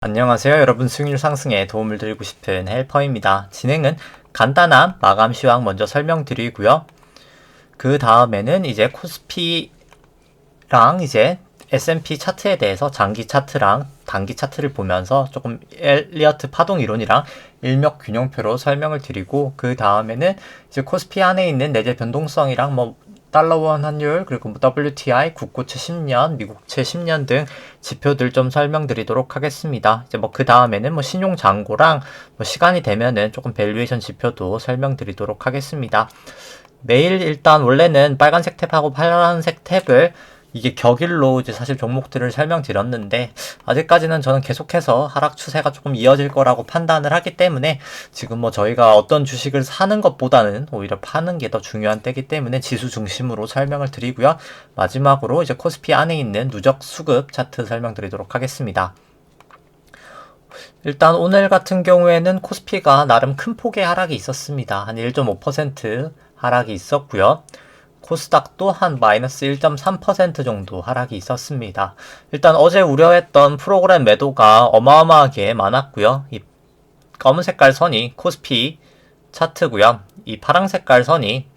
안녕하세요. 여러분, 수익률 상승에 도움을 드리고 싶은 헬퍼입니다. 진행은 간단한 마감 시황 먼저 설명드리고요. 그 다음에는 이제 코스피랑 이제 S&P 차트에 대해서 장기 차트랑 단기 차트를 보면서 조금 엘리어트 파동 이론이랑 일맥 균형표로 설명을 드리고, 그 다음에는 이제 코스피 안에 있는 내재 변동성이랑 달러원 환율, 그리고 WTI, 국고채 10년, 미국채 10년 등 지표들 좀 설명드리도록 하겠습니다. 이제 그 다음에는 신용 잔고랑 시간이 되면은 조금 밸류에이션 지표도 설명드리도록 하겠습니다. 매일 일단 원래는 빨간색 탭하고 파란색 탭을 이게 격일로 이제 사실 종목들을 설명드렸는데, 아직까지는 저는 계속해서 하락 추세가 조금 이어질 거라고 판단을 하기 때문에 지금 저희가 어떤 주식을 사는 것보다는 오히려 파는 게 더 중요한 때이기 때문에 지수 중심으로 설명을 드리고요. 마지막으로 이제 코스피 안에 있는 누적 수급 차트 설명드리도록 하겠습니다. 일단 오늘 같은 경우에는 코스피가 나름 큰 폭의 하락이 있었습니다. 한 1.5% 하락이 있었고요. 코스닥도 한 마이너스 1.3% 정도 하락이 있었습니다. 일단 어제 우려했던 프로그램 매도가 어마어마하게 많았고요. 이 검은 색깔 선이 코스피 차트고요. 이 파랑 색깔 선이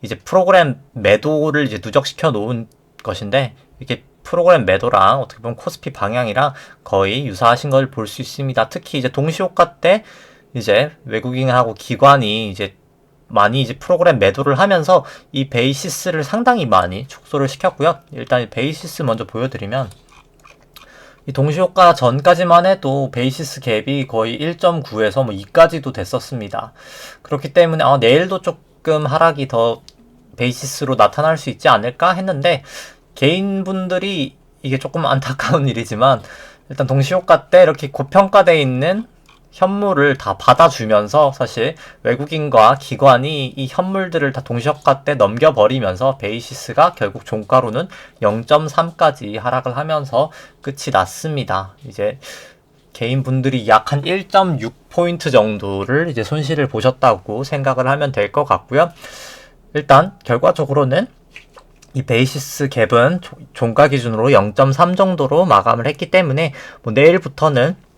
이제 프로그램 매도를 이제 누적시켜 놓은 것인데, 이렇게 프로그램 매도랑 어떻게 보면 코스피 방향이랑 거의 유사하신 걸 볼 수 있습니다. 특히 이제 동시호가 때 이제 외국인하고 기관이 이제 많이 이제 프로그램 매도를 하면서 이 베이시스를 상당히 많이 축소를 시켰고요. 일단 이 베이시스 먼저 보여드리면, 이 동시효과 전까지만 해도 베이시스 갭이 거의 1.9에서 2까지도 됐었습니다. 그렇기 때문에 내일도 조금 하락이 더 베이시스로 나타날 수 있지 않을까 했는데, 개인분들이 이게 조금 안타까운 일이지만 일단 동시효과 때 이렇게 고평가되어 있는 현물을 다 받아주면서 사실 외국인과 기관이 이 현물들을 다 동시효과 때 넘겨버리면서 베이시스가 결국 종가로는 0.3까지 하락을 하면서 끝이 났습니다. 이제 개인분들이 약 한 1.6포인트 정도를 이제 손실을 보셨다고 생각을 하면 될 것 같고요. 일단 결과적으로는 이 베이시스 갭은 종가 기준으로 0.3 정도로 마감을 했기 때문에 내일부터는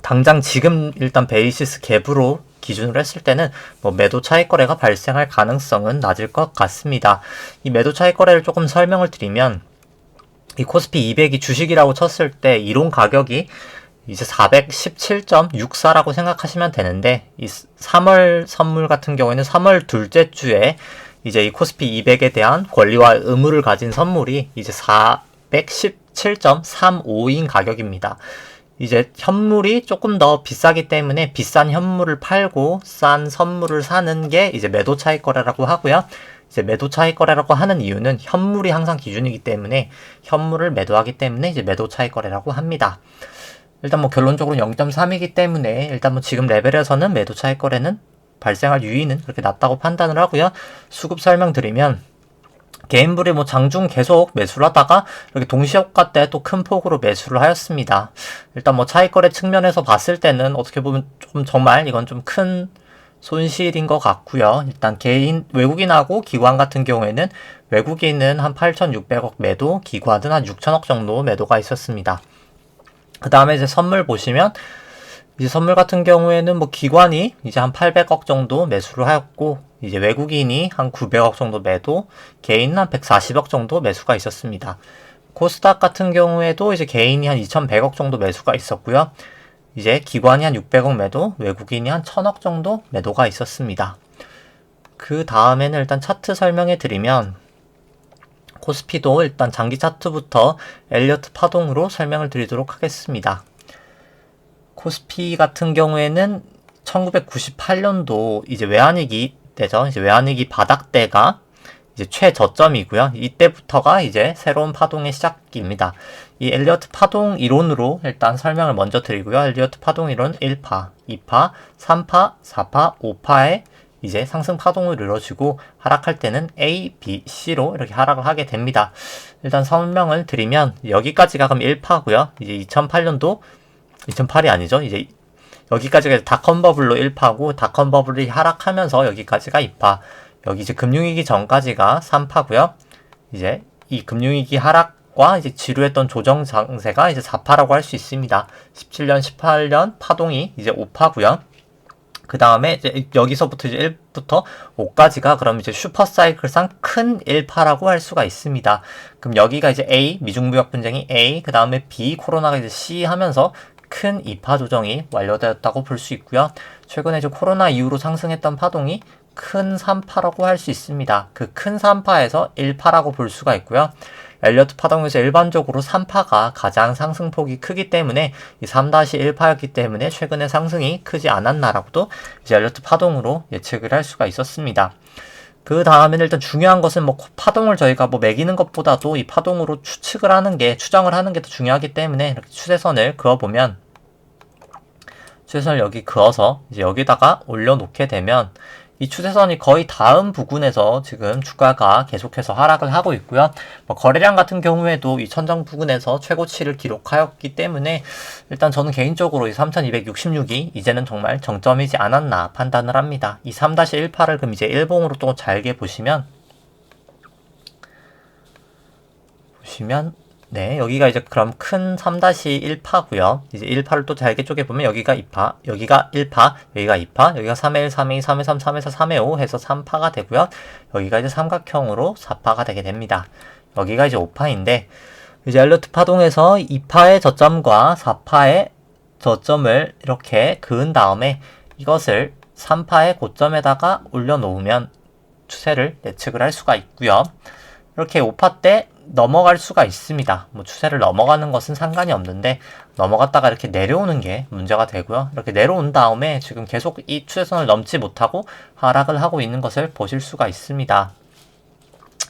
당장 지금 일단 베이시스 갭으로 기준으로 했을 때는 매도 차익 거래가 발생할 가능성은 낮을 것 같습니다. 이 매도 차익 거래를 조금 설명을 드리면, 이 코스피 200이 주식이라고 쳤을 때 이론 가격이 이제 417.64라고 생각하시면 되는데, 이 3월 선물 같은 경우에는 3월 둘째 주에 이제 이 코스피 200에 대한 권리와 의무를 가진 선물이 이제 417.35인 가격입니다. 이제 현물이 조금 더 비싸기 때문에 비싼 현물을 팔고 싼 선물을 사는 게 이제 매도 차익 거래라고 하고요. 이제 매도 차익 거래라고 하는 이유는 현물이 항상 기준이기 때문에 현물을 매도하기 때문에 이제 매도 차익 거래라고 합니다. 일단 결론적으로 0.3이기 때문에 일단 지금 레벨에서는 매도 차익 거래는 발생할 유의는 그렇게 낮다고 판단을 하고요. 수급 설명드리면, 개인분이 장중 계속 매수를 하다가 이렇게 동시효과 때 또 큰 폭으로 매수를 하였습니다. 일단 차익거래 측면에서 봤을 때는 어떻게 보면 좀 정말 이건 좀 큰 손실인 것 같고요. 일단 외국인하고 기관 같은 경우에는 외국인은 한 8,600억 매도, 기관은 한 6천억 정도 매도가 있었습니다. 그 다음에 이제 선물 보시면, 이제 선물 같은 경우에는 기관이 이제 한 800억 정도 매수를 하였고, 이제 외국인이 한 900억 정도 매도, 개인은 한 140억 정도 매수가 있었습니다. 코스닥 같은 경우에도 이제 개인이 한 2100억 정도 매수가 있었고요. 이제 기관이 한 600억 매도, 외국인이 한 1000억 정도 매도가 있었습니다. 그 다음에는 일단 차트 설명해 드리면, 코스피도 일단 장기 차트부터 엘리어트 파동으로 설명을 드리도록 하겠습니다. 코스피 같은 경우에는 1998년도 이제 외환위기 때죠. 이제 외환위기 바닥대가 이제 최저점이고요. 이때부터가 이제 새로운 파동의 시작입니다. 이 엘리어트 파동 이론으로 일단 설명을 먼저 드리고요. 엘리어트 파동 이론 1파, 2파, 3파, 4파, 5파의 이제 상승 파동을 이루어지고, 하락할 때는 A, B, C로 이렇게 하락을 하게 됩니다. 일단 설명을 드리면, 여기까지가 그럼 1파고요. 이제 2008년도 2008이 아니죠. 이제 여기까지가 닷컴 버블로 1파고, 닷컴 버블이 하락하면서 여기까지가 2파. 여기 이제 금융위기 전까지가 3파고요. 이제 이 금융위기 하락 과 이제 지루했던 조정 장세가 이제 4파라고 할 수 있습니다. 17년, 18년 파동이 이제 5파고요. 그 다음에 이제 여기서부터 이제 1부터 5까지가 그럼 이제 슈퍼사이클상 큰 1파라고 할 수가 있습니다. 그럼 여기가 이제 A, 미중무역 분쟁이 A, 그 다음에 B, 코로나가 이제 C 하면서 큰 2파 조정이 완료되었다고 볼 수 있고요. 최근에 이제 코로나 이후로 상승했던 파동이 큰 3파라고 할 수 있습니다. 그 큰 3파에서 1파라고 볼 수가 있고요. 엘리어트 파동에서 일반적으로 3파가 가장 상승폭이 크기 때문에 이 3-1파였기 때문에 최근에 상승이 크지 않았나라고도 이제 엘리어트 파동으로 예측을 할 수가 있었습니다. 그 다음에는 일단 중요한 것은 뭐 파동을 저희가 뭐 매기는 것보다도 이 파동으로 추측을 하는 게, 추정을 하는 게 더 중요하기 때문에 이렇게 추세선을 그어보면, 추세선을 여기 그어서 이제 여기다가 올려놓게 되면 이 추세선이 거의 다음 부근에서 지금 주가가 계속해서 하락을 하고 있고요. 뭐 거래량 같은 경우에도 이 천정 부근에서 최고치를 기록하였기 때문에 일단 저는 개인적으로 이 3266이 이제는 정말 정점이지 않았나 판단을 합니다. 이 3-1파를 그럼 이제 일봉으로 또 잘게 보시면 네, 여기가 이제 그럼 큰 3-1파고요. 이제 1파를 또 잘게 쪼개보면 여기가 2파, 여기가 1파, 여기가 2파, 여기가 3회 1, 3회 2, 3회 3, 3회 4, 3회 5 해서 3파가 되고요. 여기가 이제 삼각형으로 4파가 되게 됩니다. 여기가 이제 5파인데 이제 엘리어트 파동에서 2파의 저점과 4파의 저점을 이렇게 그은 다음에 이것을 3파의 고점에다가 올려놓으면 추세를 예측을 할 수가 있고요. 이렇게 5파 때 넘어갈 수가 있습니다. 뭐 추세를 넘어가는 것은 상관이 없는데 넘어갔다가 이렇게 내려오는 게 문제가 되고요. 이렇게 내려온 다음에 지금 계속 이 추세선을 넘지 못하고 하락을 하고 있는 것을 보실 수가 있습니다.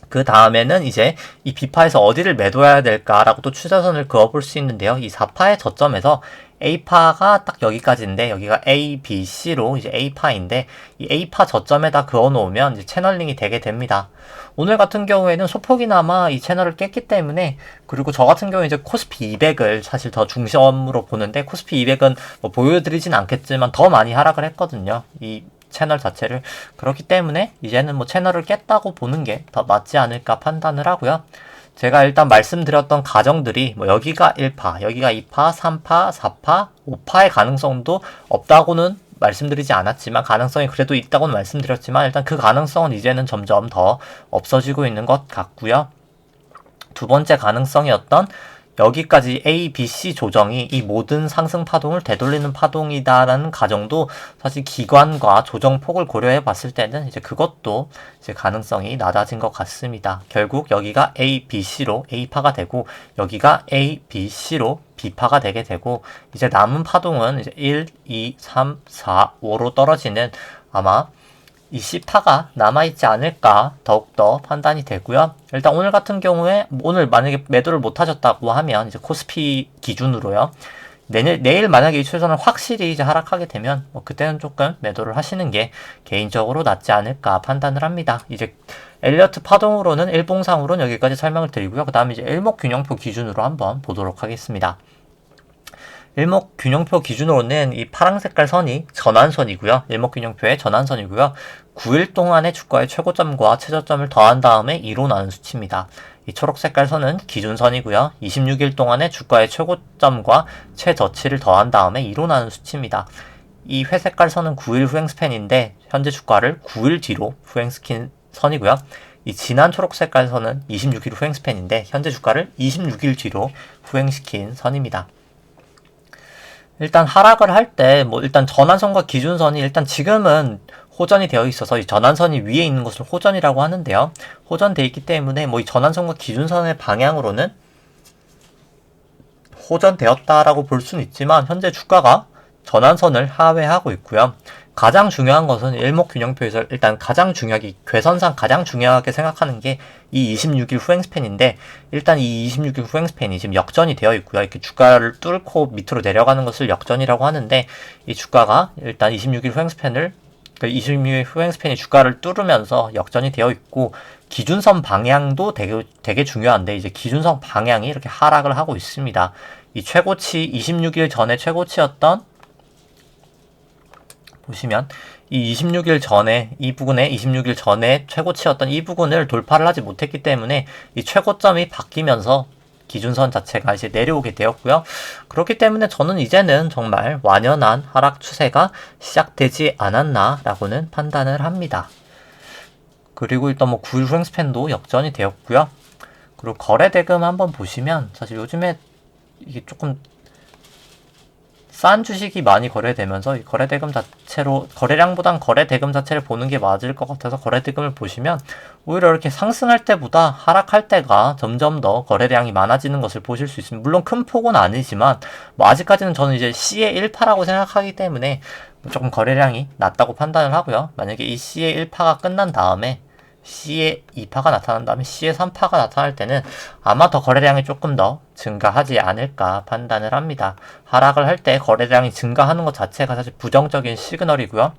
그 다음에는 이제 이 B파에서 어디를 매도해야 될까라고 또 추세선을 그어볼 수 있는데요. 이 4파의 저점에서 A파가 딱 여기까지인데 여기가 A, B, C로 이제 A파인데 이 A파 저점에다 그어놓으면 이제 채널링이 되게 됩니다. 오늘 같은 경우에는 소폭이나마 이 채널을 깼기 때문에, 그리고 저 같은 경우에 이제 코스피 200을 사실 더 중점으로 보는데 코스피 200은 뭐 보여드리진 않겠지만 더 많이 하락을 했거든요. 이 채널 자체를. 그렇기 때문에 이제는 뭐 채널을 깼다고 보는 게 더 맞지 않을까 판단을 하고요. 제가 일단 말씀드렸던 가정들이 뭐 여기가 1파, 여기가 2파, 3파, 4파, 5파의 가능성도 없다고는 말씀드리지 않았지만 가능성이 그래도 있다고는 말씀드렸지만 일단 그 가능성은 이제는 점점 더 없어지고 있는 것 같고요. 두 번째 가능성이었던 여기까지 A, B, C 조정이 이 모든 상승 파동을 되돌리는 파동이다라는 가정도 사실 기관과 조정폭을 고려해 봤을 때는 이제 그것도 이제 가능성이 낮아진 것 같습니다. 결국 여기가 A, B, C로 A파가 되고 여기가 A, B, C로 B파가 되게 되고 이제 남은 파동은 이제 1, 2, 3, 4, 5로 떨어지는 아마 이 C파가 남아있지 않을까 더욱더 판단이 되고요. 일단 오늘 같은 경우에 오늘 만약에 매도를 못하셨다고 하면 이제 코스피 기준으로요. 내일 만약에 이 추세선을 확실히 이제 하락하게 되면 뭐 그때는 조금 매도를 하시는 게 개인적으로 낫지 않을까 판단을 합니다. 이제 엘리어트 파동으로는 일봉상으로는 여기까지 설명을 드리고요. 그 다음에 이제 일목균형표 기준으로 한번 보도록 하겠습니다. 일목균형표 기준으로는 이 파란 색깔 선이 전환선이고요. 일목균형표의 전환선이고요. 9일 동안의 주가의 최고점과 최저점을 더한 다음에 2로 나눈 수치입니다. 이 초록 색깔 선은 기준선이고요. 26일 동안의 주가의 최고점과 최저치를 더한 다음에 2로 나눈 수치입니다. 이 회색깔 선은 9일 후행 스팬인데 현재 주가를 9일 뒤로 후행시킨 선이고요. 이 진한 초록 색깔 선은 26일 후행 스팬인데 현재 주가를 26일 뒤로 후행시킨 선입니다. 일단 하락을 할 때 뭐 일단 전환선과 기준선이 일단 지금은 호전이 되어 있어서 이 전환선이 위에 있는 것을 호전이라고 하는데요. 호전되어 있기 때문에 뭐 이 전환선과 기준선의 방향으로는 호전되었다라고 볼 수는 있지만 현재 주가가 전환선을 하회하고 있고요. 가장 중요한 것은 일목균형표에서 일단 가장 중요하게 괴선상 가장 중요하게 생각하는 게 이 26일 후행 스팬인데 일단 이 26일 후행 스팬이 지금 역전이 되어 있고요. 이렇게 주가를 뚫고 밑으로 내려가는 것을 역전이라고 하는데 이 주가가 일단 26일 후행 스팬을 26일 후행 스팬이 주가를 뚫으면서 역전이 되어 있고 기준선 방향도 되게 중요한데 이제 기준선 방향이 이렇게 하락을 하고 있습니다. 이 최고치 26일 전에 최고치였던 보시면 이 26일 전에 이 부분에 26일 전에 최고치였던 이 부분을 돌파를 하지 못했기 때문에 이 최고점이 바뀌면서 기준선 자체가 이제 내려오게 되었고요. 그렇기 때문에 저는 이제는 정말 완연한 하락 추세가 시작되지 않았나라고는 판단을 합니다. 그리고 일단 뭐 9일 후행 스팬도 역전이 되었고요. 그리고 거래 대금 한번 보시면 사실 요즘에 이게 조금 싼 주식이 많이 거래되면서 이 거래 대금 자체로 거래량보단 거래 대금 자체를 보는 게 맞을 것 같아서 거래 대금을 보시면 오히려 이렇게 상승할 때보다 하락할 때가 점점 더 거래량이 많아지는 것을 보실 수 있습니다. 물론 큰 폭은 아니지만 뭐 아직까지는 저는 이제 C의 1파라고 생각하기 때문에 조금 거래량이 낮다고 판단을 하고요. 만약에 이 C의 1파가 끝난 다음에 C의 2파가 나타난 다음에 C의 3파가 나타날 때는 아마 더 거래량이 조금 더 증가하지 않을까 판단을 합니다. 하락을 할 때 거래량이 증가하는 것 자체가 사실 부정적인 시그널이고요.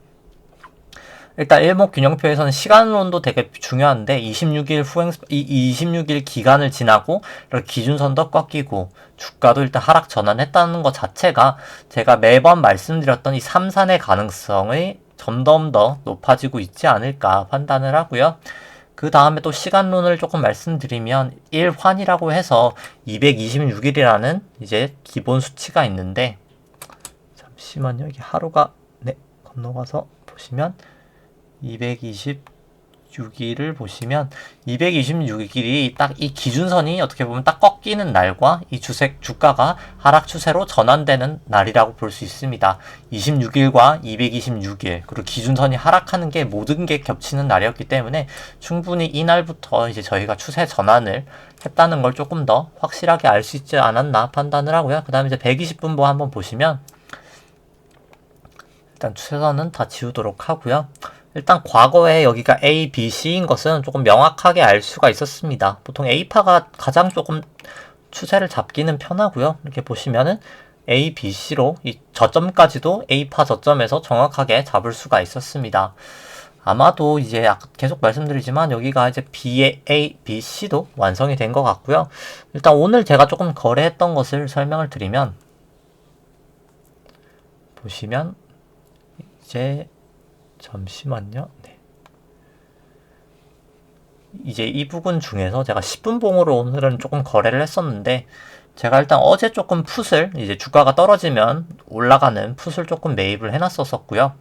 일단 일목균형표에서는 시간론도 되게 중요한데 26일 기간을 지나고 이렇게 기준선도 꺾이고 주가도 일단 하락 전환했다는 것 자체가 제가 매번 말씀드렸던 이 3산의 가능성이 점점 더 높아지고 있지 않을까 판단을 하고요. 그 다음에 또 시간론을 조금 말씀드리면 1환이라고 해서 226일이라는 이제 기본 수치가 있는데 잠시만요. 이게 하루가 건너가서 보시면 226일을 보시면 226일이 딱 이 기준선이 어떻게 보면 딱 꺾이는 날과 이 주가가 하락 추세로 전환되는 날이라고 볼 수 있습니다. 26일과 226일 그리고 기준선이 하락하는 게 모든 게 겹치는 날이었기 때문에 충분히 이날부터 이제 저희가 추세 전환을 했다는 걸 조금 더 확실하게 알 수 있지 않았나 판단을 하고요. 그 다음에 이제 120분보 한번 보시면 일단 추세선은 다 지우도록 하고요. 일단 과거에 여기가 A, B, C인 것은 조금 명확하게 알 수가 있었습니다. 보통 A파가 가장 조금 추세를 잡기는 편하고요. 이렇게 보시면은 A, B, C로 이 저점까지도 A파 저점에서 정확하게 잡을 수가 있었습니다. 아마도 이제 계속 말씀드리지만 여기가 이제 B의 A, B, C도 완성이 된 것 같고요. 일단 오늘 제가 조금 거래했던 것을 설명을 드리면 보시면 이제 잠시만요. 네. 이제 이 부분 중에서 제가 10분봉으로 오늘은 조금 거래를 했었는데 제가 일단 어제 조금 풋을 이제 주가가 떨어지면 올라가는 풋을 조금 매입을 해놨었고요.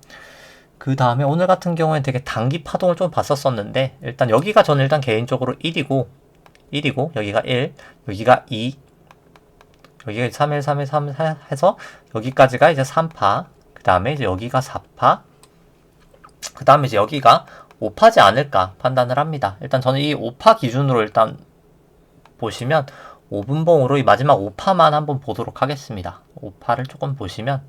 그 다음에 오늘 같은 경우에는 되게 단기 파동을 좀 봤었었는데 일단 여기가 저는 일단 개인적으로 1이고 여기가 1, 여기가 2, 여기가 3, 1, 3, 1, 3 해서 여기까지가 이제 3파, 그 다음에 이제 여기가 4파, 그 다음에 이제 여기가 5파지 않을까 판단을 합니다. 일단 저는 이 5파 기준으로 일단 보시면 5분봉으로 이 마지막 5파만 한번 보도록 하겠습니다. 5파를 조금 보시면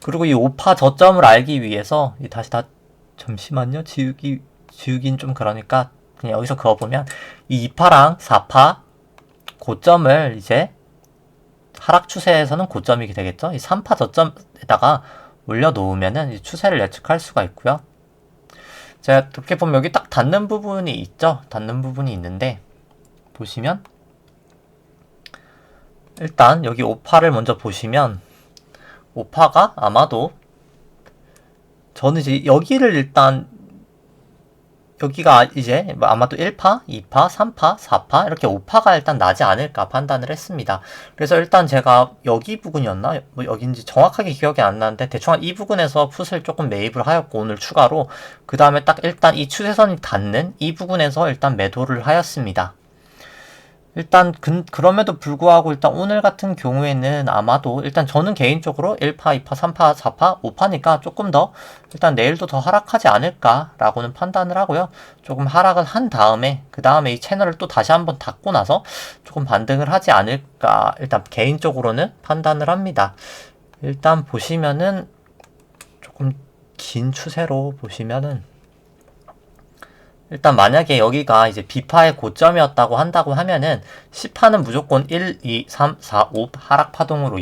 그리고 이 5파 저점을 알기 위해서 다시 잠시만요. 지우긴 좀 그러니까 그냥 여기서 그어보면 이 2파랑 4파 고점을 이제 하락 추세에서는 고점이게 되겠죠. 이 3파 저점에다가 올려놓으면은 추세를 예측할 수가 있고요. 제가 이렇게 보면 여기 딱 닿는 부분이 있죠. 닿는 부분이 있는데 보시면 일단 여기 5파를 먼저 보시면 5파가 아마도 저는 이제 여기를 일단 여기가 이제 아마도 1파, 2파, 3파, 4파 이렇게 5파가 일단 나지 않을까 판단을 했습니다. 그래서 일단 제가 여기 부분이었나? 뭐 여기인지 정확하게 기억이 안 나는데 대충 한 이 부분에서 풋을 조금 매입을 하였고 오늘 추가로 그 다음에 딱 일단 이 추세선이 닿는 이 부분에서 일단 매도를 하였습니다. 일단 그럼에도 불구하고 일단 오늘 같은 경우에는 아마도 일단 저는 개인적으로 1파, 2파, 3파, 4파, 5파니까 조금 더 일단 내일도 더 하락하지 않을까라고는 판단을 하고요. 조금 하락을 한 다음에 그 다음에 이 채널을 또 다시 한번 닫고 나서 조금 반등을 하지 않을까 일단 개인적으로는 판단을 합니다. 일단 보시면은 조금 긴 추세로 보시면은 일단 만약에 여기가 이제 B파의 고점이었다고 한다고 하면은 C파는 무조건 1, 2, 3, 4, 5 하락 파동으로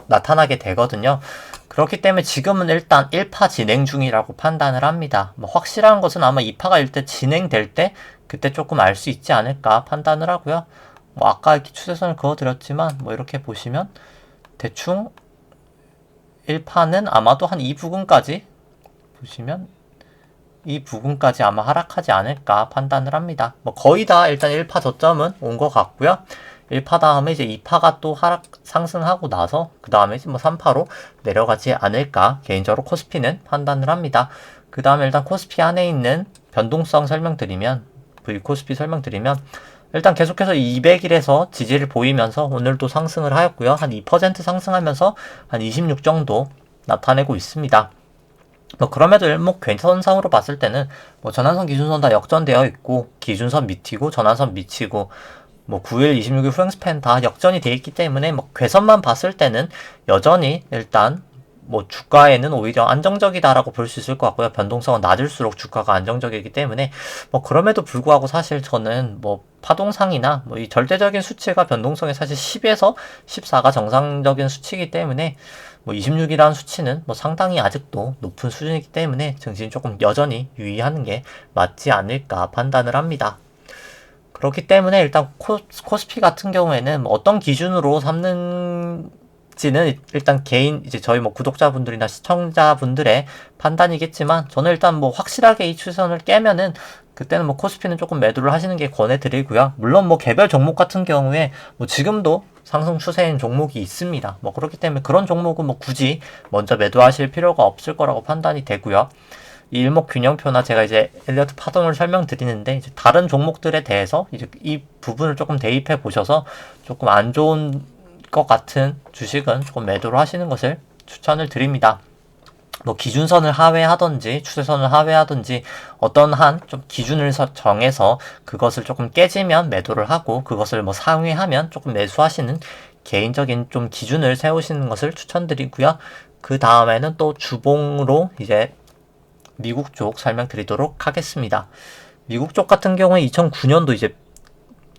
나타나게 되거든요. 그렇기 때문에 지금은 일단 1파 진행 중이라고 판단을 합니다. 뭐 확실한 것은 아마 2파가 일단 진행될 때 그때 조금 알 수 있지 않을까 판단을 하고요. 뭐 아까 이렇게 추세선을 그어드렸지만 뭐 이렇게 보시면 대충 1파는 아마도 한 이 부분까지 보시면 이 부분까지 아마 하락하지 않을까 판단을 합니다. 뭐 거의 다 일단 1파 저점은 온 것 같고요. 1파 다음에 이제 2파가 또 하락 상승하고 나서 그 다음에 뭐 3파로 내려가지 않을까 개인적으로 코스피는 판단을 합니다. 그 다음에 일단 코스피 안에 있는 변동성 설명드리면 V코스피 설명드리면 일단 계속해서 200일에서 지지를 보이면서 오늘도 상승을 하였고요. 한 2% 상승하면서 한 26 정도 나타내고 있습니다. 뭐 그럼에도 일목 괜찮선상으로 봤을 때는 뭐 전환선 기준선 다 역전되어 있고 기준선 밑이고 전환선 밑이고 뭐 9일 26일 후행 스팬 다 역전이 되어 있기 때문에 뭐 괴선만 봤을 때는 여전히 일단 뭐 주가에는 오히려 안정적이다라고 볼 수 있을 것 같고요. 변동성은 낮을수록 주가가 안정적이기 때문에 뭐 그럼에도 불구하고 사실 저는 뭐 파동상이나 뭐 이 절대적인 수치가 변동성이 사실 10에서 14가 정상적인 수치이기 때문에 뭐 26이라는 수치는 뭐 상당히 아직도 높은 수준이기 때문에 증시는 조금 여전히 유의하는 게 맞지 않을까 판단을 합니다. 그렇기 때문에 일단 코스피 같은 경우에는 뭐 어떤 기준으로 삼는지는 일단 개인 이제 저희 뭐 구독자분들이나 시청자분들의 판단이겠지만 저는 일단 뭐 확실하게 이 추세선을 깨면은 그때는 뭐 코스피는 조금 매도를 하시는 게 권해드리고요. 물론 뭐 개별 종목 같은 경우에 뭐 지금도 상승 추세인 종목이 있습니다. 뭐 그렇기 때문에 그런 종목은 뭐 굳이 먼저 매도하실 필요가 없을 거라고 판단이 되고요. 이 일목균형표나 제가 이제 엘리어트 파동을 설명드리는데 이제 다른 종목들에 대해서 이제 이 부분을 조금 대입해 보셔서 조금 안 좋은 것 같은 주식은 조금 매도를 하시는 것을 추천을 드립니다. 뭐 기준선을 하회하든지 추세선을 하회하든지 어떤 한 좀 기준을 정해서 그것을 조금 깨지면 매도를 하고 그것을 뭐 상회하면 조금 매수하시는 개인적인 좀 기준을 세우시는 것을 추천드리고요. 그 다음에는 또 주봉으로 이제 미국 쪽 설명드리도록 하겠습니다. 미국 쪽 같은 경우에 2009년도 이제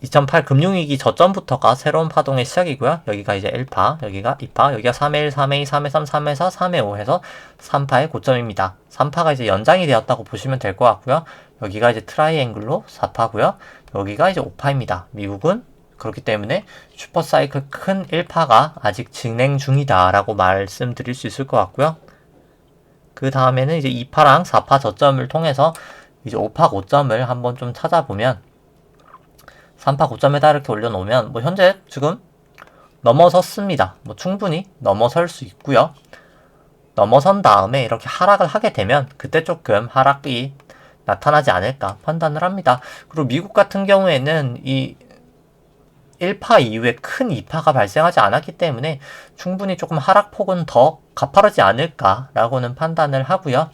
2008 금융위기 저점부터가 새로운 파동의 시작이고요. 여기가 이제 1파, 여기가 2파, 여기가 3회 1, 3회 2, 3회 3, 3회 4, 3회 5 해서 3파의 고점입니다. 3파가 이제 연장이 되었다고 보시면 될 것 같고요. 여기가 이제 트라이앵글로 4파고요. 여기가 이제 5파입니다. 미국은 그렇기 때문에 슈퍼사이클 큰 1파가 아직 진행 중이다라고 말씀드릴 수 있을 것 같고요. 그 다음에는 이제 2파랑 4파 저점을 통해서 이제 5파 고점을 한번 좀 찾아보면 3파 고점에다 이렇게 올려놓으면 뭐 현재 지금 넘어섰습니다. 뭐 충분히 넘어설 수 있고요. 넘어선 다음에 이렇게 하락을 하게 되면 그때 조금 하락이 나타나지 않을까 판단을 합니다. 그리고 미국 같은 경우에는 이 1파 이후에 큰 2파가 발생하지 않았기 때문에 충분히 조금 하락폭은 더 가파르지 않을까라고는 판단을 하고요.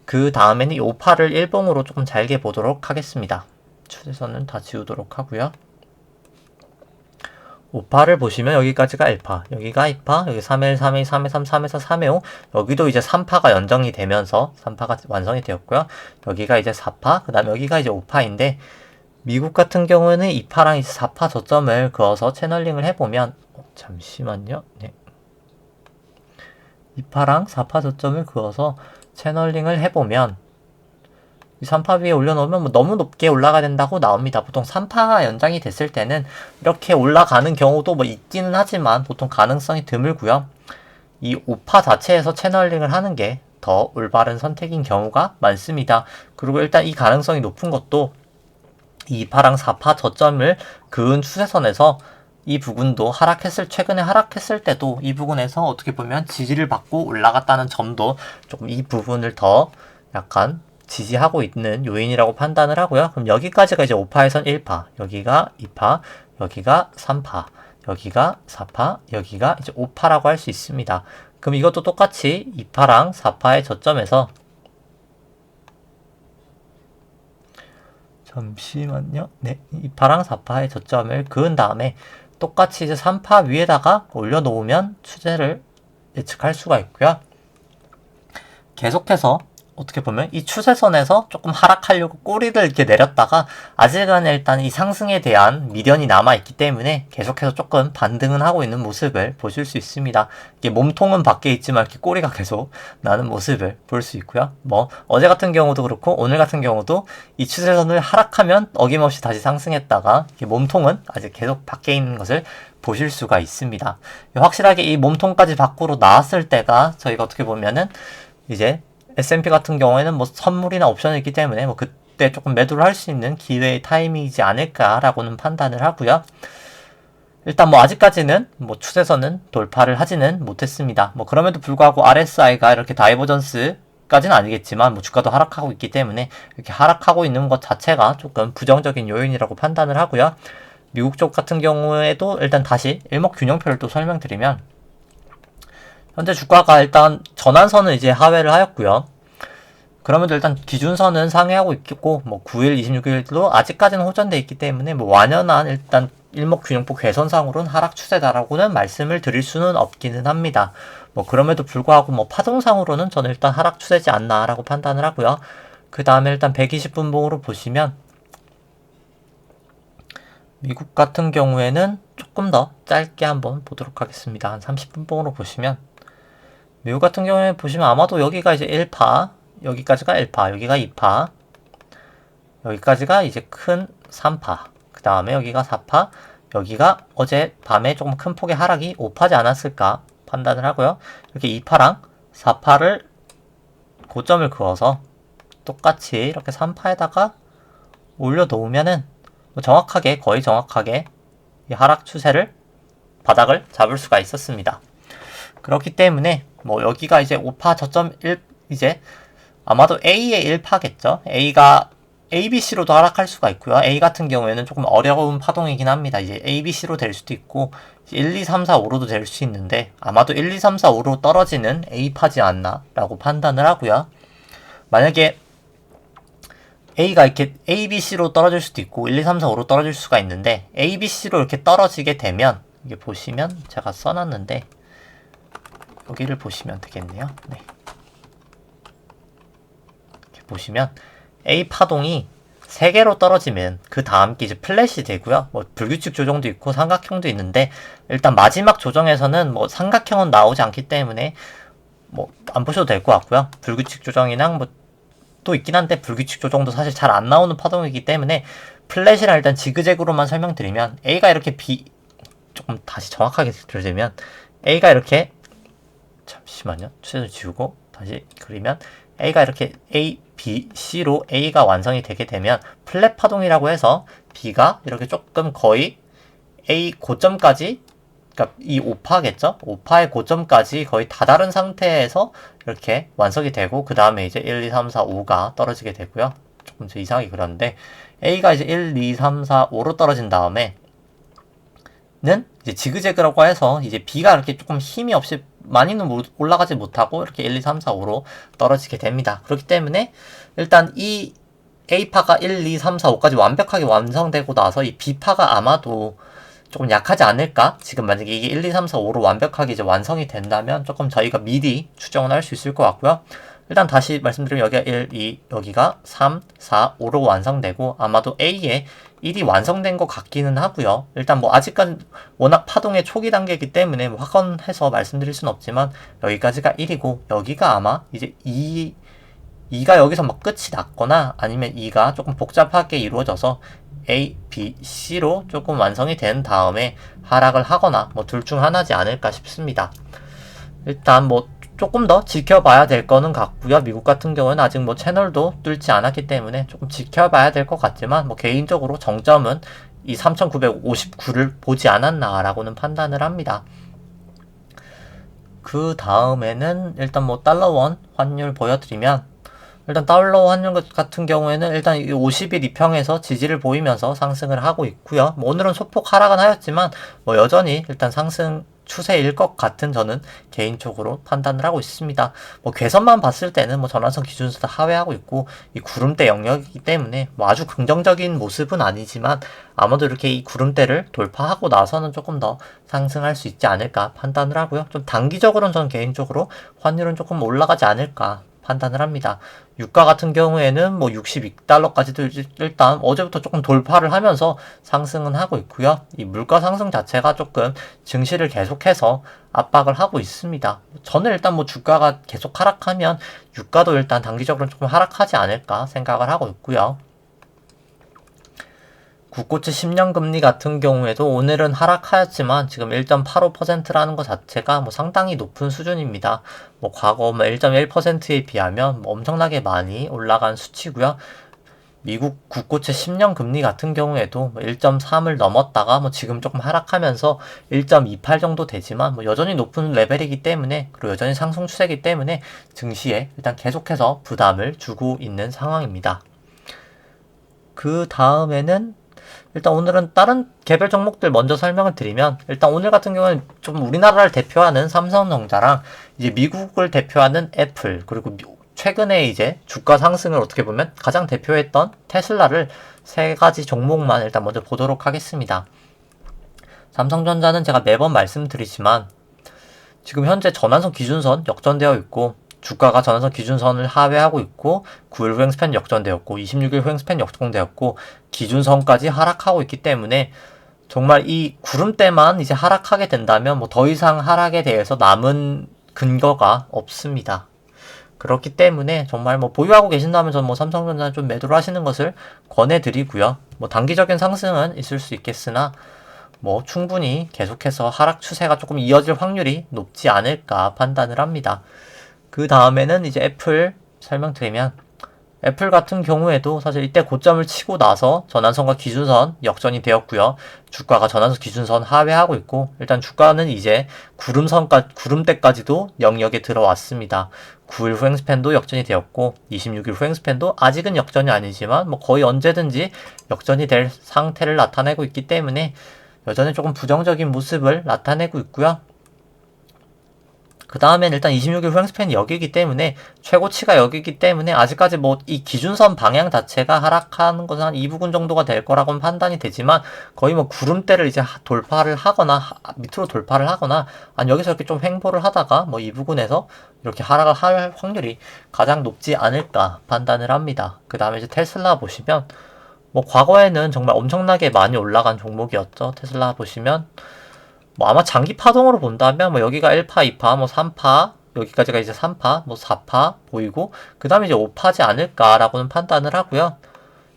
그 다음에는 이 5파를 일봉으로 조금 잘게 보도록 하겠습니다. 추세선은 다 지우도록 하고요. 5파를 보시면 여기까지가 1파, 여기가 2파, 여기 3회 3회 3회 3, 3회 4, 3회 5, 여기도 이제 3파가 연정이 되면서 3파가 완성이 되었고요. 여기가 이제 4파, 그 다음에 여기가 이제 5파인데 미국 같은 경우에는 2파랑 이제 4파 저점을 그어서 채널링을 해보면 잠시만요. 네. 2파랑 4파 저점을 그어서 채널링을 해보면 이 3파 위에 올려놓으면 뭐 너무 높게 올라가야 된다고 나옵니다. 보통 3파 연장이 됐을 때는 이렇게 올라가는 경우도 뭐 있기는 하지만 보통 가능성이 드물고요. 이 5파 자체에서 채널링을 하는 게 더 올바른 선택인 경우가 많습니다. 그리고 일단 이 가능성이 높은 것도 2파랑 4파 저점을 그은 추세선에서 이 부분도 최근에 하락했을 때도 이 부분에서 어떻게 보면 지지를 받고 올라갔다는 점도 조금 이 부분을 더 약간 지지하고 있는 요인이라고 판단을 하고요. 그럼 여기까지가 이제 5파에선 1파, 여기가 2파, 여기가 3파, 여기가 4파, 여기가 이제 5파라고 할 수 있습니다. 그럼 이것도 똑같이 2파랑 4파의 저점에서 잠시만요. 네, 2파랑 4파의 저점을 그은 다음에 똑같이 이제 3파 위에다가 올려놓으면 추세를 예측할 수가 있고요. 계속해서 어떻게 보면 이 추세선에서 조금 하락하려고 꼬리를 이렇게 내렸다가 아직은 일단 이 상승에 대한 미련이 남아있기 때문에 계속해서 조금 반등은 하고 있는 모습을 보실 수 있습니다. 이게 몸통은 밖에 있지만 이렇게 꼬리가 계속 나는 모습을 볼 수 있고요. 뭐 어제 같은 경우도 그렇고 오늘 같은 경우도 이 추세선을 하락하면 어김없이 다시 상승했다가 이렇게 몸통은 아직 계속 밖에 있는 것을 보실 수가 있습니다. 확실하게 이 몸통까지 밖으로 나왔을 때가 저희가 어떻게 보면은 이제 S&P 같은 경우에는 뭐 선물이나 옵션이 있기 때문에 뭐 그때 조금 매도를 할 수 있는 기회의 타이밍이지 않을까라고는 판단을 하고요. 일단 뭐 아직까지는 뭐 추세선은 돌파를 하지는 못했습니다. 뭐 그럼에도 불구하고 RSI가 이렇게 다이버전스까지는 아니겠지만 뭐 주가도 하락하고 있기 때문에 이렇게 하락하고 있는 것 자체가 조금 부정적인 요인이라고 판단을 하고요. 미국 쪽 같은 경우에도 일단 다시 일목균형표를 또 설명드리면 현재 주가가 일단 전환선은 이제 하회를 하였고요. 그러면도 일단 기준선은 상회하고 있고 뭐 9일, 26일도 아직까지는 호전돼 있기 때문에 뭐 완연한 일단 일목균형표 괴선상으로는 하락 추세다라고는 말씀을 드릴 수는 없기는 합니다. 뭐 그럼에도 불구하고 뭐 파동상으로는 저는 일단 하락 추세지 않나라고 판단을 하고요. 그 다음에 일단 120분봉으로 보시면 미국 같은 경우에는 조금 더 짧게 한번 보도록 하겠습니다. 한 30분봉으로 보시면 미국 같은 경우에 보시면 아마도 여기가 이제 1파, 여기까지가 1파, 여기가 2파, 여기까지가 이제 큰 3파, 그 다음에 여기가 4파, 여기가 어제 밤에 조금 큰 폭의 하락이 5파지 않았을까 판단을 하고요. 이렇게 2파랑 4파를 고점을 그어서 똑같이 이렇게 3파에다가 올려놓으면은 정확하게, 거의 정확하게 이 하락 추세를 바닥을 잡을 수가 있었습니다. 그렇기 때문에 뭐 여기가 이제 5파 저점 1 이제 아마도 A의 1파겠죠. A가 ABC로도 하락할 수가 있고요. A 같은 경우에는 조금 어려운 파동이긴 합니다. 이제 ABC로 될 수도 있고 1, 2, 3, 4, 5로도 될 수 있는데 아마도 1, 2, 3, 4, 5로 떨어지는 A파지 않나 라고 판단을 하고요. 만약에 A가 이렇게 A, B, C로 떨어질 수도 있고 1, 2, 3, 4, 5로 떨어질 수가 있는데 A, B, C로 이렇게 떨어지게 되면 이게 보시면 제가 써놨는데 여기를 보시면 되겠네요. 네. 이렇게 보시면 A 파동이 3개로 떨어지면 그 다음 게 이제 플랫이 되고요. 뭐 불규칙 조정도 있고 삼각형도 있는데 일단 마지막 조정에서는 뭐 삼각형은 나오지 않기 때문에 뭐 안 보셔도 될 것 같고요. 불규칙 조정이랑 뭐 또 있긴 한데 불규칙 조정도 사실 잘 안 나오는 파동이기 때문에 플랫이랑 일단 지그재그로만 설명드리면 A가 이렇게 조금 다시 정확하게 들으면 A가 이렇게 잠시만요. 추세를 지우고 다시 그리면 A가 이렇게 A, B, C로 A가 완성이 되게 되면 플랫 파동이라고 해서 B가 이렇게 조금 거의 A 고점까지 그러니까 이 5파겠죠? 5파의 고점까지 거의 다다른 상태에서 이렇게 완성이 되고 그 다음에 이제 1, 2, 3, 4, 5가 떨어지게 되고요. 조금 더 이상하게 그렸는데 A가 이제 1, 2, 3, 4, 5로 떨어진 다음에 는 이제 지그재그라고 해서 이제 B가 이렇게 조금 힘이 없이 많이는 올라가지 못하고 이렇게 1, 2, 3, 4, 5로 떨어지게 됩니다. 그렇기 때문에 일단 이 A파가 1, 2, 3, 4, 5까지 완벽하게 완성되고 나서 이 B파가 아마도 조금 약하지 않을까? 지금 만약에 이게 1, 2, 3, 4, 5로 완벽하게 이제 완성이 된다면 조금 저희가 미리 추정을 할 수 있을 것 같고요. 일단 다시 말씀드리면 여기가 1, 2, 여기가 3, 4, 5로 완성되고 아마도 A에 1이 완성된 것 같기는 하고요. 일단 뭐 아직까지 워낙 파동의 초기 단계이기 때문에 뭐 확언해서 말씀드릴 수는 없지만 여기까지가 1이고 여기가 아마 이제 2가 여기서 막 끝이 났거나 아니면 2가 조금 복잡하게 이루어져서 A, B, C로 조금 완성이 된 다음에 하락을 하거나 뭐 둘 중 하나지 않을까 싶습니다. 일단 뭐 조금 더 지켜봐야 될 거는 같고요. 미국 같은 경우는 아직 뭐 채널도 뚫지 않았기 때문에 조금 지켜봐야 될 것 같지만 뭐 개인적으로 정점은 이 3959를 보지 않았나라고는 판단을 합니다. 그 다음에는 일단 뭐 달러원 환율 보여드리면 일단 달러 환율 같은 경우에는 일단 50일 이평에서 지지를 보이면서 상승을 하고 있고요. 뭐 오늘은 소폭 하락은 하였지만 뭐 여전히 일단 상승 추세일 것 같은 저는 개인적으로 판단을 하고 있습니다. 뭐 괴선만 봤을 때는 뭐 전환선 기준에서 하회하고 있고 이 구름대 영역이기 때문에 뭐 아주 긍정적인 모습은 아니지만 아마도 이렇게 이 구름대를 돌파하고 나서는 조금 더 상승할 수 있지 않을까 판단을 하고요. 좀 단기적으로는 저는 개인적으로 환율은 조금 올라가지 않을까 판단을 합니다. 유가 같은 경우에는 뭐 62달러까지도 일단 어제부터 조금 돌파를 하면서 상승은 하고 있고요. 이 물가 상승 자체가 조금 증시를 계속해서 압박을 하고 있습니다. 저는 일단 뭐 주가가 계속 하락하면 유가도 일단 단기적으로 조금 하락하지 않을까 생각을 하고 있고요. 국고채 10년 금리 같은 경우에도 오늘은 하락하였지만 지금 1.85%라는 것 자체가 뭐 상당히 높은 수준입니다. 뭐 과거 1.1%에 비하면 뭐 엄청나게 많이 올라간 수치고요. 미국 국고채 10년 금리 같은 경우에도 1.3을 넘었다가 지금 조금 하락하면서 1.28 정도 되지만 여전히 높은 레벨이기 때문에, 그리고 여전히 상승 추세이기 때문에 증시에 일단 계속해서 부담을 주고 있는 상황입니다. 그 다음에는 일단 오늘은 다른 개별 종목들 먼저 설명을 드리면, 일단 오늘 같은 경우는 좀 우리나라를 대표하는 삼성전자랑 이제 미국을 대표하는 애플, 그리고 최근에 이제 주가 상승을 어떻게 보면 가장 대표했던 테슬라를 세 가지 종목만 일단 먼저 보도록 하겠습니다. 삼성전자는 제가 매번 말씀드리지만 지금 현재 전환선 기준선 역전되어 있고, 주가가 전환선 기준선을 하회하고 있고, 9일 후 횡스팬 역전되었고, 26일 후 횡스팬 역전되었고, 기준선까지 하락하고 있기 때문에 정말 이 구름대만 이제 하락하게 된다면 더 이상 하락에 대해서 남은 근거가 없습니다. 그렇기 때문에 정말 보유하고 계신다면 저는 삼성전자는 좀 매도를 하시는 것을 권해드리고요. 단기적인 상승은 있을 수 있겠으나 충분히 계속해서 하락 추세가 조금 이어질 확률이 높지 않을까 판단을 합니다. 그 다음에는 이제 애플 설명드리면, 애플 같은 경우에도 사실 이때 고점을 치고 나서 전환선과 기준선 역전이 되었고요. 주가가 전환선 기준선 하회하고 있고, 일단 주가는 이제 구름대까지도 영역에 들어왔습니다. 9일 후 횡스팬도 역전이 되었고, 26일 후 횡스팬도 아직은 역전이 아니지만 거의 언제든지 역전이 될 상태를 나타내고 있기 때문에 여전히 조금 부정적인 모습을 나타내고 있고요. 그 다음엔 일단 26일 후 횡스팬이 여기기 때문에, 최고치가 여기기 때문에 아직까지 이 기준선 방향 자체가 하락하는 것은 한 이 부근 정도가 될 거라고는 판단이 되지만, 거의 구름대를 이제 돌파를 하거나 밑으로 돌파를 하거나 아니 여기서 이렇게 좀 횡보를 하다가 이 부근에서 이렇게 하락을 할 확률이 가장 높지 않을까 판단을 합니다. 그 다음에 이제 테슬라 보시면 과거에는 정말 엄청나게 많이 올라간 종목이었죠. 테슬라 보시면 아마 장기 파동으로 본다면 여기가 1파, 2파, 3파, 여기까지가 이제 3파, 4파 보이고, 그 다음에 이제 5파지 않을까라고는 판단을 하고요.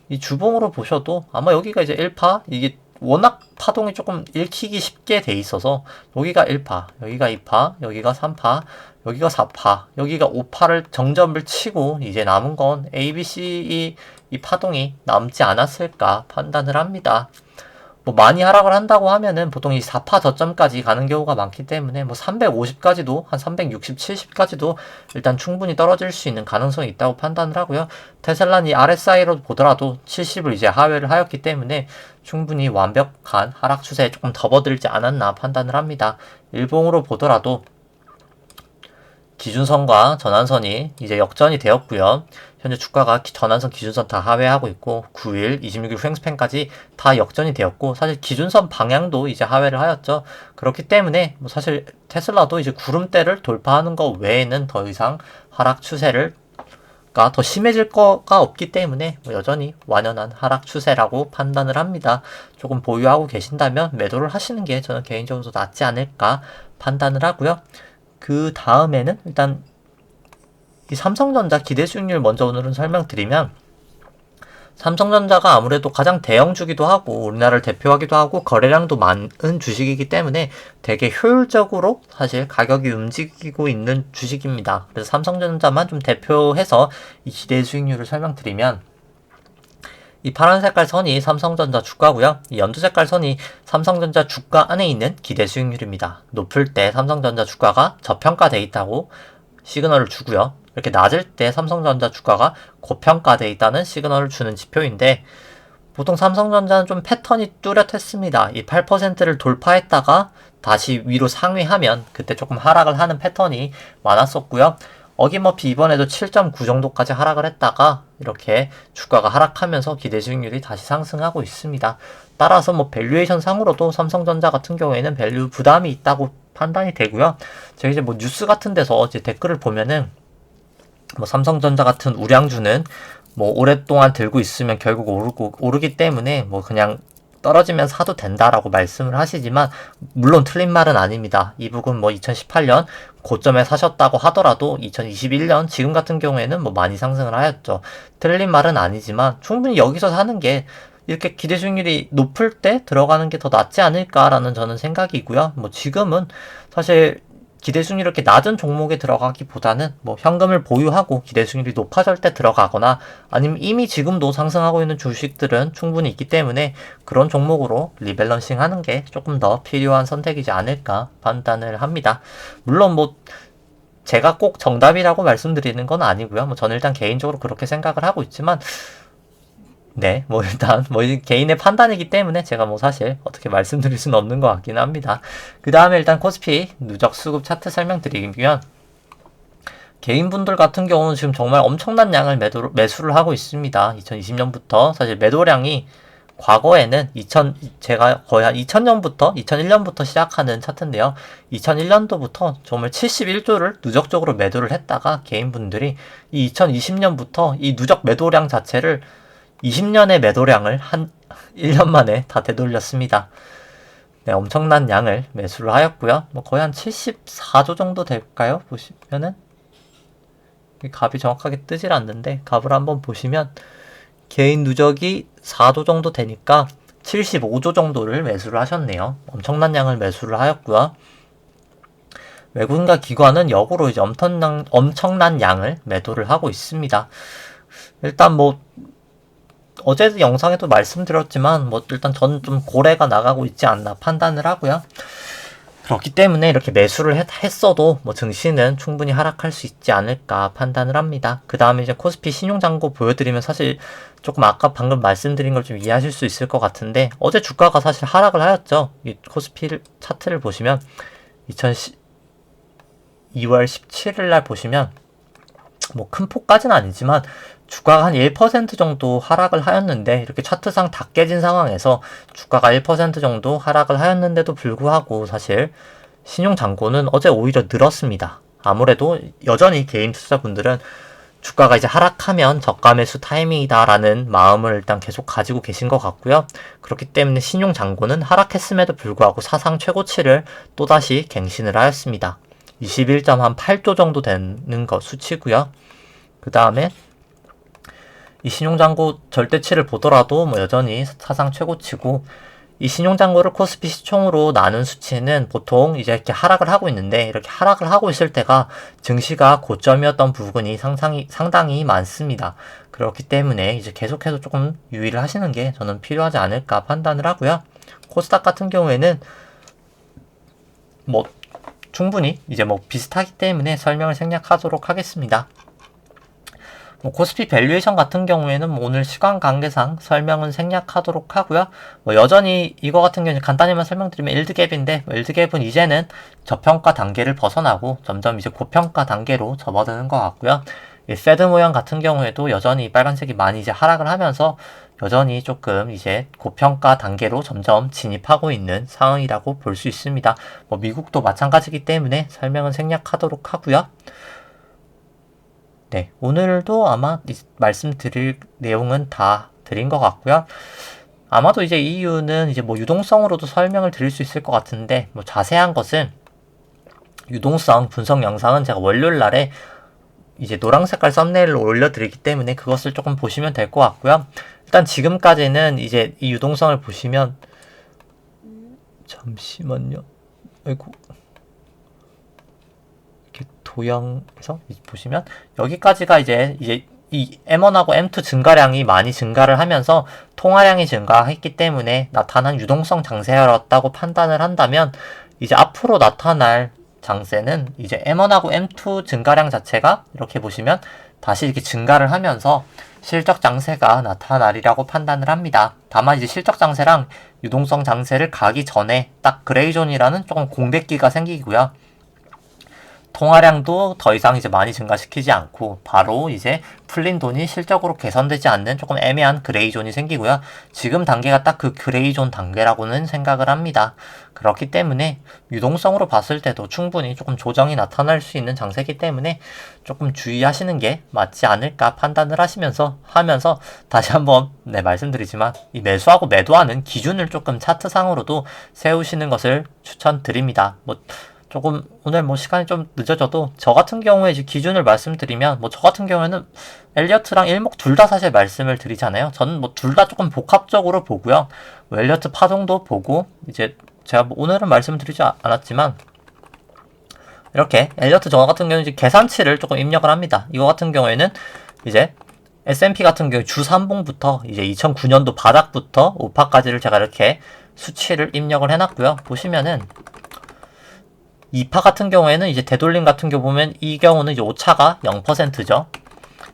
이 주봉으로 보셔도 아마 여기가 이제 1파, 이게 워낙 파동이 조금 읽히기 쉽게 돼 있어서 여기가 1파, 여기가 2파, 여기가 3파, 여기가 4파, 여기가 5파를 정점을 치고 이제 남은 건 A, B, C, 이 파동이 남지 않았을까 판단을 합니다. 많이 하락을 한다고 하면은 보통 이 4파 저점까지 가는 경우가 많기 때문에 350까지도, 한 360, 70까지도 일단 충분히 떨어질 수 있는 가능성이 있다고 판단을 하고요. 테슬라는 이 RSI로 보더라도 70을 이제 하회를 하였기 때문에 충분히 완벽한 하락 추세에 조금 접어들지 않았나 판단을 합니다. 일봉으로 보더라도 기준선과 전환선이 이제 역전이 되었고요. 현재 주가가 전환선 기준선 다 하회하고 있고, 9일, 26일 후 횡스팬까지 다 역전이 되었고, 사실 기준선 방향도 이제 하회를 하였죠. 그렇기 때문에 사실 테슬라도 이제 구름대를 돌파하는 것 외에는 더 이상 하락 추세가 더 심해질 거가 없기 때문에 여전히 완연한 하락 추세라고 판단을 합니다. 조금 보유하고 계신다면 매도를 하시는 게 저는 개인적으로 낫지 않을까 판단을 하고요. 그 다음에는 일단 이 삼성전자 기대 수익률 먼저 오늘은 설명드리면, 삼성전자가 아무래도 가장 대형주기도 하고 우리나라를 대표하기도 하고 거래량도 많은 주식이기 때문에 되게 효율적으로 사실 가격이 움직이고 있는 주식입니다. 그래서 삼성전자만 좀 대표해서 이 기대 수익률을 설명드리면, 이 파란 색깔 선이 삼성전자 주가고요. 이 연두 색깔 선이 삼성전자 주가 안에 있는 기대 수익률입니다. 높을 때 삼성전자 주가가 저평가되어 있다고 시그널을 주고요. 이렇게 낮을 때 삼성전자 주가가 고평가되어 있다는 시그널을 주는 지표인데, 보통 삼성전자는 좀 패턴이 뚜렷했습니다. 이 8%를 돌파했다가 다시 위로 상회하면 그때 조금 하락을 하는 패턴이 많았었고요. 어김없이 이번에도 7.9 정도까지 하락을 했다가 이렇게 주가가 하락하면서 기대 수익률이 다시 상승하고 있습니다. 따라서 밸류에이션 상으로도 삼성전자 같은 경우에는 밸류 부담이 있다고 판단이 되고요. 제가 이제 뉴스 같은 데서 이제 댓글을 보면은 삼성전자 같은 우량주는 오랫동안 들고 있으면 결국 오르기 때문에 그냥 떨어지면 사도 된다라고 말씀을 하시지만, 물론 틀린 말은 아닙니다. 이 부분 2018년 고점에 사셨다고 하더라도 2021년 지금 같은 경우에는 많이 상승을 하였죠. 틀린 말은 아니지만 충분히 여기서 사는 게 이렇게 기대 수익률이 높을 때 들어가는 게 더 낫지 않을까라는 저는 생각이고요. 지금은 사실 기대수익률이 이렇게 낮은 종목에 들어가기보다는 뭐 현금을 보유하고 기대수익률이 높아질 때 들어가거나 아니면 이미 지금도 상승하고 있는 주식들은 충분히 있기 때문에 그런 종목으로 리밸런싱 하는 게 조금 더 필요한 선택이지 않을까 판단을 합니다. 물론 뭐 제가 꼭 정답이라고 말씀드리는 건 아니고요. 뭐 저는 일단 개인적으로 그렇게 생각을 하고 있지만 네, 뭐 일단 뭐 개인의 판단이기 때문에 제가 뭐 사실 어떻게 말씀드릴 수는 없는 것 같긴 합니다. 그 다음에 일단 코스피 누적 수급 차트 설명드리면 개인분들 같은 경우는 지금 정말 엄청난 양을 매수를 하고 있습니다. 2020년부터 사실 매도량이 과거에는 제가 거의 한 2000년부터 2001년부터 시작하는 차트인데요. 2001년도부터 정말 71조를 누적적으로 매도를 했다가 개인분들이 이 2020년부터 이 누적 매도량 자체를 20년의 매도량을 한 1년 만에 다 되돌렸습니다. 네, 엄청난 양을 매수를 하였고요. 뭐 거의 한 74조 정도 될까요? 보시면은 값이 정확하게 뜨질 않는데 값을 한번 보시면 개인 누적이 4조 정도 되니까 75조 정도를 매수를 하셨네요. 엄청난 양을 매수를 하였고요. 외국인과 기관은 역으로 이제 엄청난 양을 매도를 하고 있습니다. 일단 뭐 어제 영상에도 말씀드렸지만 뭐 일단 저는 좀 고래가 나가고 있지 않나 판단을 하고요. 그렇기 때문에 이렇게 매수를 했어도 뭐 증시는 충분히 하락할 수 있지 않을까 판단을 합니다. 그 다음에 이제 코스피 신용잔고 보여드리면 사실 조금 아까 방금 말씀드린 걸 좀 이해하실 수 있을 것 같은데 어제 주가가 사실 하락을 하였죠. 이 코스피 차트를 보시면 2월 17일 날 보시면 뭐 큰 폭까지는 아니지만 주가가 한 1% 정도 하락을 하였는데 이렇게 차트상 다 깨진 상황에서 주가가 1% 정도 하락을 하였는데도 불구하고 사실 신용잔고는 어제 오히려 늘었습니다. 아무래도 여전히 개인 투자자분들은 주가가 이제 하락하면 저가 매수 타이밍이다라는 마음을 일단 계속 가지고 계신 것 같고요. 그렇기 때문에 신용잔고는 하락했음에도 불구하고 사상 최고치를 또다시 갱신을 하였습니다. 21.8조 정도 되는 거 수치고요. 그 다음에 이 신용잔고 절대치를 보더라도 뭐 여전히 사상 최고치고 이 신용잔고를 코스피 시총으로 나눈 수치는 보통 이제 이렇게 하락을 하고 있는데 이렇게 하락을 하고 있을 때가 증시가 고점이었던 부분이 상당히 많습니다. 그렇기 때문에 이제 계속해서 조금 유의를 하시는 게 저는 필요하지 않을까 판단을 하고요. 코스닥 같은 경우에는 뭐 충분히 이제 뭐 비슷하기 때문에 설명을 생략하도록 하겠습니다. 뭐 코스피 밸류에이션 같은 경우에는 뭐 오늘 시간 관계상 설명은 생략하도록 하고요. 뭐 여전히 이거 같은 경우는 간단히만 설명드리면 일드갭인데 일드갭은 이제는 저평가 단계를 벗어나고 점점 이제 고평가 단계로 접어드는 것 같고요. 이 패드 모양 같은 경우에도 여전히 빨간색이 많이 이제 하락을 하면서 여전히 조금 이제 고평가 단계로 점점 진입하고 있는 상황이라고 볼 수 있습니다. 뭐 미국도 마찬가지이기 때문에 설명은 생략하도록 하고요. 네, 오늘도 아마 말씀드릴 내용은 다 드린 것 같고요. 아마도 이제 이 이유는 이제 뭐 유동성으로도 설명을 드릴 수 있을 것 같은데 뭐 자세한 것은 유동성 분석 영상은 제가 월요일 날에 이제 노랑 색깔 썸네일을 올려드리기 때문에 그것을 조금 보시면 될 것 같고요. 일단 지금까지는 이제 이 유동성을 보시면 잠시만요. 아이고. 도형에서 보시면 여기까지가 이제 이 M1하고 M2 증가량이 많이 증가를 하면서 통화량이 증가했기 때문에 나타난 유동성 장세였다고 판단을 한다면 이제 앞으로 나타날 장세는 이제 M1하고 M2 증가량 자체가 이렇게 보시면 다시 이렇게 증가를 하면서 실적 장세가 나타나리라고 판단을 합니다. 다만 이제 실적 장세랑 유동성 장세를 가기 전에 딱 그레이존이라는 조금 공백기가 생기고요. 통화량도 더 이상 이제 많이 증가시키지 않고 바로 이제 풀린 돈이 실적으로 개선되지 않는 조금 애매한 그레이존이 생기고요. 지금 단계가 딱 그 그레이존 단계라고는 생각을 합니다. 그렇기 때문에 유동성으로 봤을 때도 충분히 조금 조정이 나타날 수 있는 장세이기 때문에 조금 주의하시는 게 맞지 않을까 판단을 하면서 다시 한번 말씀드리지만 이 매수하고 매도하는 기준을 조금 차트상으로도 세우시는 것을 추천드립니다. 조금 오늘 시간이 좀 늦어져도 저 같은 경우에 이제 기준을 말씀드리면 저 같은 경우에는 엘리어트랑 일목 둘 다 사실 말씀을 드리잖아요. 저는 둘 다 조금 복합적으로 보고요. 엘리어트 파동도 보고 이제 제가 오늘은 말씀드리지 않았지만 이렇게 엘리어트 정화 같은 경우는 이제 계산치를 조금 입력을 합니다. 이거 같은 경우에는 이제 S&P 같은 경우 주 3봉부터 이제 2009년도 바닥부터 우파까지를 제가 이렇게 수치를 입력을 해놨고요. 보시면은 2파 같은 경우에는 이제 되돌림 같은 경우 보면 이 경우는 이제 오차가 0%죠.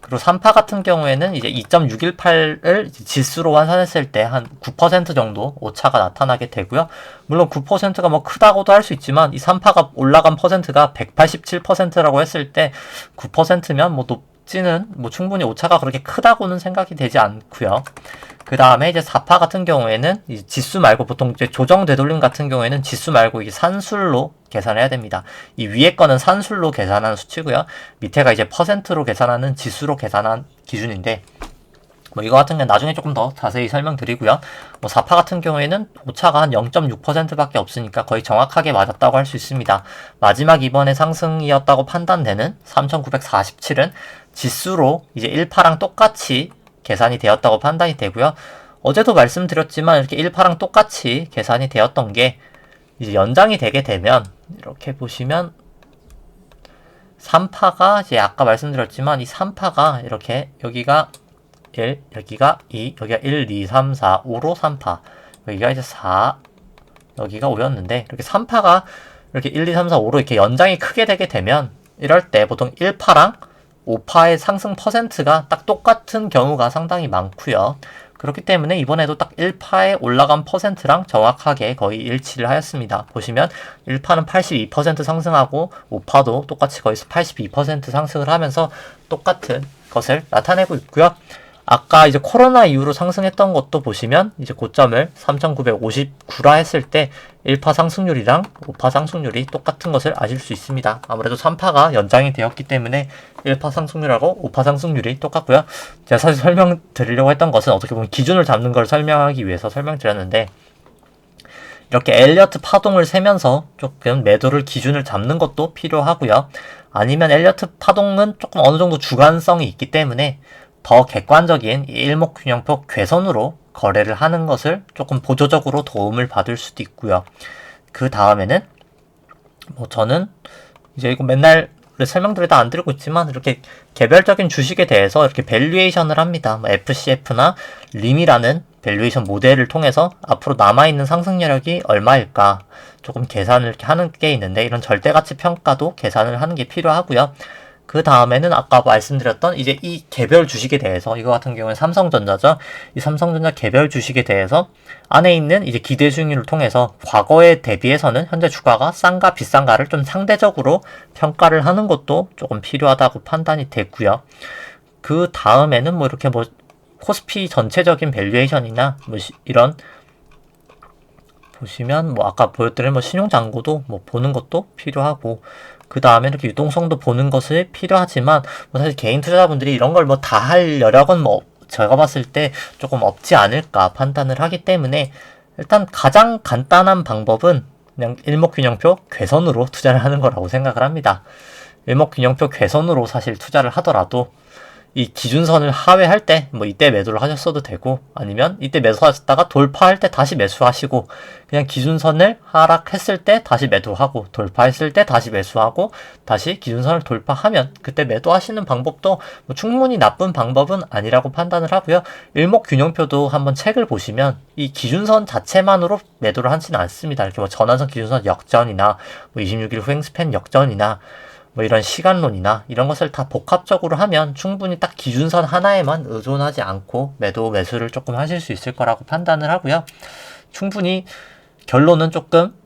그리고 3파 같은 경우에는 이제 2.618을 지수로 환산했을 때 한 9% 정도 오차가 나타나게 되고요. 물론 9%가 뭐 크다고도 할 수 있지만 이 3파가 올라간 퍼센트가 187%라고 했을 때 9%면 뭐 높지는 뭐 충분히 오차가 그렇게 크다고는 생각이 되지 않고요. 그 다음에 이제 4파 같은 경우에는 이제 지수 말고 보통 이제 조정 되돌림 같은 경우에는 지수 말고 이게 산술로 계산해야 됩니다. 이 위에 거는 산술로 계산한 수치고요. 밑에가 이제 퍼센트로 계산하는 지수로 계산한 기준인데 뭐 이거 같은 경우는 나중에 조금 더 자세히 설명드리고요. 뭐 4파 같은 경우에는 오차가 한 0.6%밖에 없으니까 거의 정확하게 맞았다고 할 수 있습니다. 마지막 이번에 상승이었다고 판단되는 3947은 지수로 이제 1파랑 똑같이 계산이 되었다고 판단이 되고요. 어제도 말씀드렸지만 이렇게 1파랑 똑같이 계산이 되었던 게 이제 연장이 되게 되면 이렇게 보시면 3파가 이제 아까 말씀드렸지만 이 3파가 이렇게 여기가 1, 여기가 2, 여기가 1, 2, 3, 4, 5로 3파 여기가 이제 4, 여기가 5였는데 이렇게 3파가 이렇게 1, 2, 3, 4, 5로 이렇게 연장이 크게 되게 되면 이럴 때 보통 1파랑 5파의 상승 퍼센트가 딱 똑같은 경우가 상당히 많고요. 그렇기 때문에 이번에도 딱 1파에 올라간 퍼센트랑 정확하게 거의 일치를 하였습니다. 보시면 1파는 82% 상승하고 5파도 똑같이 거의 82% 상승을 하면서 똑같은 것을 나타내고 있고요. 아까 이제 코로나 이후로 상승했던 것도 보시면 이제 고점을 3,959라 했을 때 1파 상승률이랑 5파 상승률이 똑같은 것을 아실 수 있습니다. 아무래도 3파가 연장이 되었기 때문에 1파 상승률하고 5파 상승률이 똑같고요. 제가 사실 설명드리려고 했던 것은 어떻게 보면 기준을 잡는 걸 설명하기 위해서 설명드렸는데 이렇게 엘리어트 파동을 세면서 조금 매도를 기준을 잡는 것도 필요하고요. 아니면 엘리어트 파동은 조금 어느 정도 주관성이 있기 때문에 더 객관적인 일목균형표 괴선으로 거래를 하는 것을 조금 보조적으로 도움을 받을 수도 있고요. 그 다음에는 뭐 저는 이제 이거 맨날 설명드리다 안 드리고 있지만 이렇게 개별적인 주식에 대해서 이렇게 밸류에이션을 합니다. 뭐 FCF나 림이라는 밸류에이션 모델을 통해서 앞으로 남아있는 상승 여력이 얼마일까 조금 계산을 이렇게 하는 게 있는데 이런 절대가치 평가도 계산을 하는 게 필요하고요. 그 다음에는 아까 말씀드렸던 이제 이 개별 주식에 대해서 이거 같은 경우는 삼성전자죠. 이 삼성전자 개별 주식에 대해서 안에 있는 이제 기대 수익률을 통해서 과거에 대비해서는 현재 주가가 싼가 비싼가를 좀 상대적으로 평가를 하는 것도 조금 필요하다고 판단이 됐고요. 그 다음에는 뭐 이렇게 뭐 코스피 전체적인 밸류에이션이나 뭐 이런 보시면 뭐 아까 보여드린 뭐 신용잔고도 뭐 보는 것도 필요하고 그 다음에 이렇게 유동성도 보는 것이 필요하지만 뭐 사실 개인 투자자분들이 이런 걸 뭐 다 할 여력은 뭐 제가 봤을 때 조금 없지 않을까 판단을 하기 때문에 일단 가장 간단한 방법은 그냥 일목균형표 괴선으로 투자를 하는 거라고 생각을 합니다. 일목균형표 괴선으로 사실 투자를 하더라도 이 기준선을 하회할 때 뭐 이때 매도를 하셨어도 되고 아니면 이때 매수하셨다가 돌파할 때 다시 매수하시고 그냥 기준선을 하락했을 때 다시 매도하고 돌파했을 때 다시 매수하고 다시 기준선을 돌파하면 그때 매도하시는 방법도 뭐 충분히 나쁜 방법은 아니라고 판단을 하고요. 일목균형표도 한번 책을 보시면 이 기준선 자체만으로 매도를 하지는 않습니다. 이렇게 뭐 전환선 기준선 역전이나 뭐 26일 후행 스팬 역전이나 뭐 이런 시간론이나 이런 것을 다 복합적으로 하면 충분히 딱 기준선 하나에만 의존하지 않고 매도 매수를 조금 하실 수 있을 거라고 판단을 하고요. 충분히 결론은 조금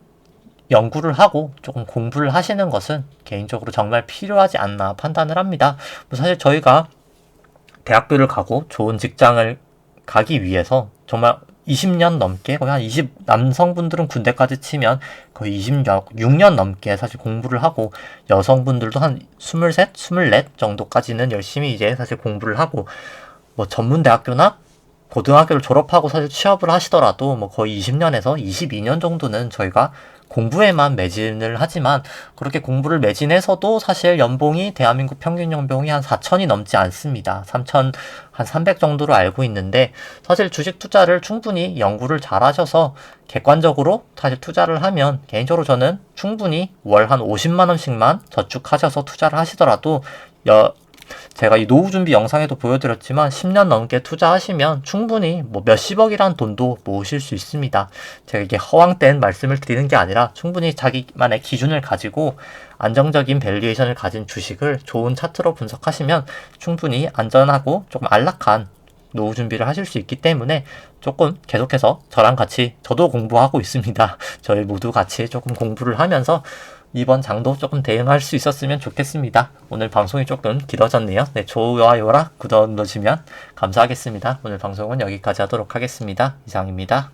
연구를 하고 조금 공부를 하시는 것은 개인적으로 정말 필요하지 않나 판단을 합니다. 뭐 사실 저희가 대학교를 가고 좋은 직장을 가기 위해서 정말 20년 넘게 거의 한 20 남성분들은 군대까지 치면 거의 26년 넘게 사실 공부를 하고 여성분들도 한 23, 24 정도까지는 열심히 이제 사실 공부를 하고 뭐 전문 대학교나 고등학교를 졸업하고 사실 취업을 하시더라도 뭐 거의 20년에서 22년 정도는 저희가 공부에만 매진을 하지만 그렇게 공부를 매진해서도 사실 연봉이 대한민국 평균 연봉이 한 4천이 넘지 않습니다. 3천 한 300 정도로 알고 있는데 사실 주식 투자를 충분히 연구를 잘 하셔서 객관적으로 사실 투자를 하면 개인적으로 저는 충분히 월 한 50만 원씩만 저축하셔서 투자를 하시더라도 제가 이 노후 준비 영상에도 보여드렸지만 10년 넘게 투자하시면 충분히 뭐 몇십억이란 돈도 모으실 수 있습니다. 제가 이게 허황된 말씀을 드리는 게 아니라 충분히 자기만의 기준을 가지고 안정적인 밸류에이션을 가진 주식을 좋은 차트로 분석하시면 충분히 안전하고 조금 안락한 노후 준비를 하실 수 있기 때문에 조금 계속해서 저랑 같이 저도 공부하고 있습니다. 저희 모두 같이 조금 공부를 하면서 이번 장도 조금 대응할 수 있었으면 좋겠습니다. 오늘 방송이 조금 길어졌네요. 네, 좋아요랑 구독 눌러주시면 감사하겠습니다. 오늘 방송은 여기까지 하도록 하겠습니다. 이상입니다.